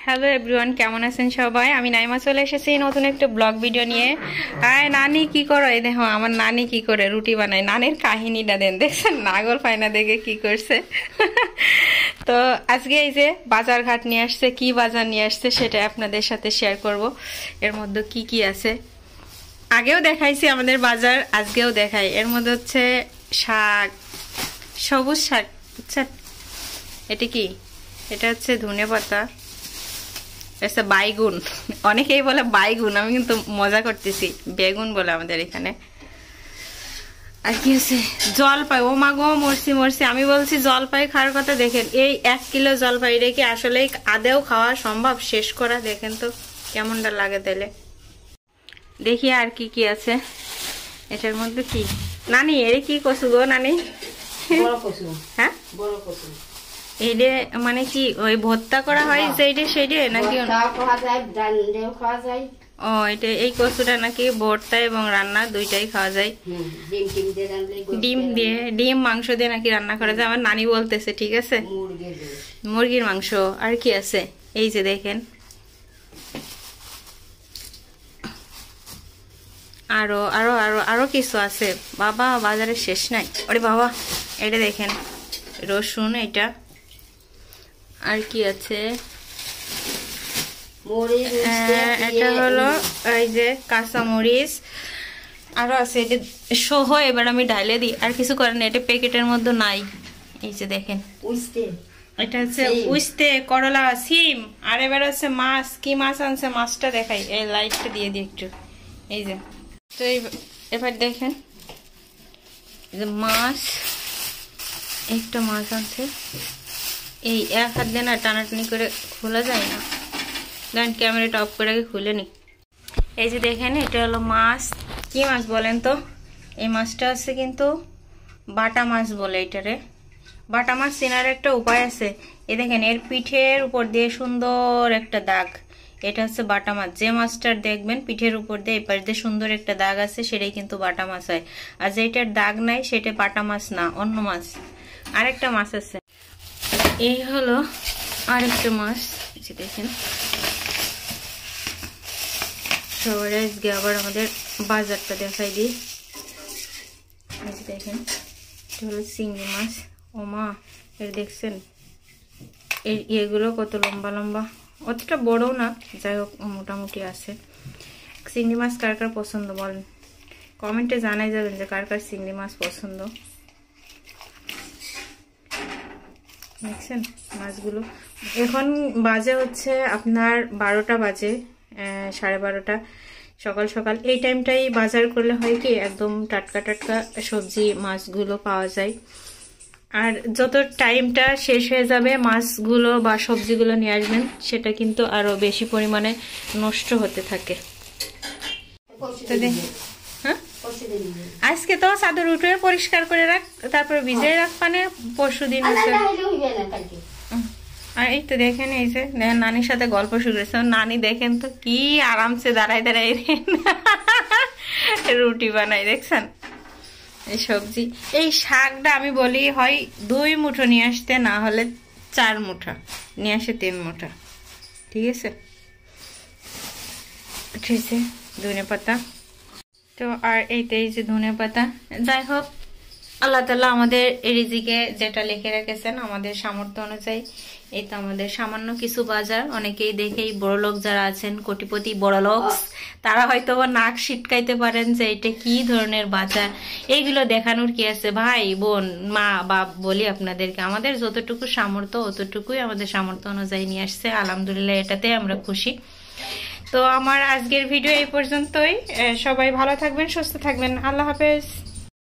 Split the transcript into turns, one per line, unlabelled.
Hello everyone, কেমন আছেন সবাই? আমি নাইমা চলে এসেছি নতুন একটা ব্লগ ভিডিও নিয়ে। আয় নানি কি করো? এই দেখো আমার নানি কি করে রুটি বানায়। নানির কাহিনীটা দেন, দেখছেন নাগল ফাইনা দেখে কি করছে। তো আজকে এই যে বাজার ঘাট নিয়ে আসছে, কি বাজার নিয়ে আসছে সেটা আপনাদের সাথে শেয়ার করব। এর মধ্যে কি কি আছে আগেও দেখাইছি আমাদের বাজার, আজকেও দেখাই। এর মধ্যে হচ্ছে শাক, সবুজ শাক, বুঝছেন? এটা কি? এটা হচ্ছে ধনে পাতা, বাইগুন, অনেকেই বলে বাইগুন, আমি কিন্তু মজা করতেছি, বেগুন বলে আমাদের এখানে। আর কি আছে? জলপাই। ও মা গো, মরছি। আমি বলছি জলপাই খাওয়ার কথা। দেখেন এই 1 কিলো জলপাই রেখে আসলে আদেও খাওয়া সম্ভব শেষ করা? দেখেন তো কেমনটা লাগে তাইলে। দেখি আর কি কি আছে এটার মধ্যে। কি নানি এর কি কচু গো নানি? হ্যাঁ এইটা মানে কি ওই ভর্তা করা হয় সেইটা সেইটা নাকি? ও এটা এই কচুটা নাকি ভর্তা এবং রান্না দুইটাই খাওয়া যায়। ডিম মাংস দিয়ে নাকি রান্না করা যায়, আমার নানি বলতেছে। ঠিক আছে, মুরগির মাংস। আর কি আছে? এই যে দেখেন আরো আরো আরো আরো কিছু আছে বাবা, বাজারে শেষ নাই। ওরে বাবা, এটা দেখেন রসুন। এটা আর কি আছে? এটা হলো এই যে কাঁচা মরিচ। আরো আছে এটা সহ। এবার আমি ঢাইলে দিই, আর কিছু করেন না। এটা প্যাকেটের মধ্যে নাই। এই যে দেখেন এটা হচ্ছে উস্তে, করলা, সিম। আর এবার হচ্ছে মাছ। কি মাছ আনছে মাছটা দেখাই, এই লাইটটা দিয়ে দিই একটু। এই যে তো এবার দেখেন যে মাছ, একটা মাছ আনছে। এই এক হাত দিয়ে না টানাটানি করে খোলা যায় না, দেন ক্যামেরাটা অফ করে খুলে নি। এই যে দেখেন এটা হলো মাছ। কি মাছ বলেন তো? এই মাছটা আছে কিন্তু বাটা মাছ বলে এটারে। বাটা মাছ চেনার একটা উপায় আছে। এই দেখেন এর পিঠের উপর দিয়ে সুন্দর একটা দাগ, এটা হচ্ছে বাটা মাছ। যে মাছটার দেখবেন পিঠের উপর দিয়ে এই পাশ দিয়ে সুন্দর একটা দাগ আছে, সেটাই কিন্তু বাটা মাছ হয়। আর যেটার দাগ নাই সেটা বাটা মাছ না, অন্য মাছ। আরেকটা মাছ আছে, এই হলো আরেকটা মাছ। দেখেন সবাই আজকে আবার আমাদের বাজারটা দেখাই দিই। দেখেন এটা হলো চিংড়ি মাছ। ও মা, এর দেখছেন এর ইয়েগুলো কত লম্বা লম্বা, অতটা বড়ও না, যাই হোক মোটামুটি আছে। চিংড়ি মাছ কার কার পছন্দ বলেন, কমেন্টে জানাই যাবেন যে কার কার চিংড়ি মাছ পছন্দ। দেখছেন মাছগুলো। এখন বাজে হচ্ছে আপনার 12টা বাজে, 12:30 সকাল সকাল। এই টাইমটাই বাজার করলে হয় কি একদম টাটকা টাটকা সবজি মাছগুলো পাওয়া যায়। আর যত টাইমটা শেষ হয়ে যাবে মাছগুলো বা সবজিগুলো নিয়ে আসবেন, সেটা কিন্তু আরো বেশি পরিমাণে নষ্ট হতে থাকে। হ্যাঁ, আজকে তো চাদর উঠে পরিষ্কার করে রাখ, তারপরে ভিজিয়ে রাখ, মানে পরশু দিন। আর এই তো দেখেন এই যে নানির সাথে গল্প শুরু করেছে। নানি দেখেন তো কি আরামসে দাঁড়ায় দাঁড়ায় রুটি বানাই, দেখছেন? এই সবজি, এই শাকটা আমি বলি হয় 2 মুঠো নিয়ে আসতে, না হলে 4 মুঠা নিয়ে আসে, 3 মুঠা। ঠিক আছে, ঠিক আছে। ধনে পাতা তো, আর এইটা এই যে ধনে পাতা। যাই হোক, আল্লাহ তাআলা আমাদের রিজিকে যেটা লিখে রেখেছেন আমাদের সামর্থ্য অনুযায়ী। এই তো আমাদের সামান্য কিছু বাজার। অনেকেই দেখেই বড়লোক যারা আছেন, কোটিপতি বড়লোক, তারা হয়তো নাক সিটকাইতে পারেন যে এটা কি ধরনের বাজার। এইগুলো দেখানোর কি আছে ভাই বোন মা বাপ? বলি আপনাদেরকে, আমাদের যতটুকু সামর্থ্য অতটুকুই আমাদের সামর্থ্য অনুযায়ী নিয়ে আসছে। আলহামদুলিল্লাহ, এটাতে আমরা খুশি। তো আমার আজকের ভিডিও এই পর্যন্তই। সবাই ভালো থাকবেন, সুস্থ থাকবেন। আল্লাহ হাফেজ।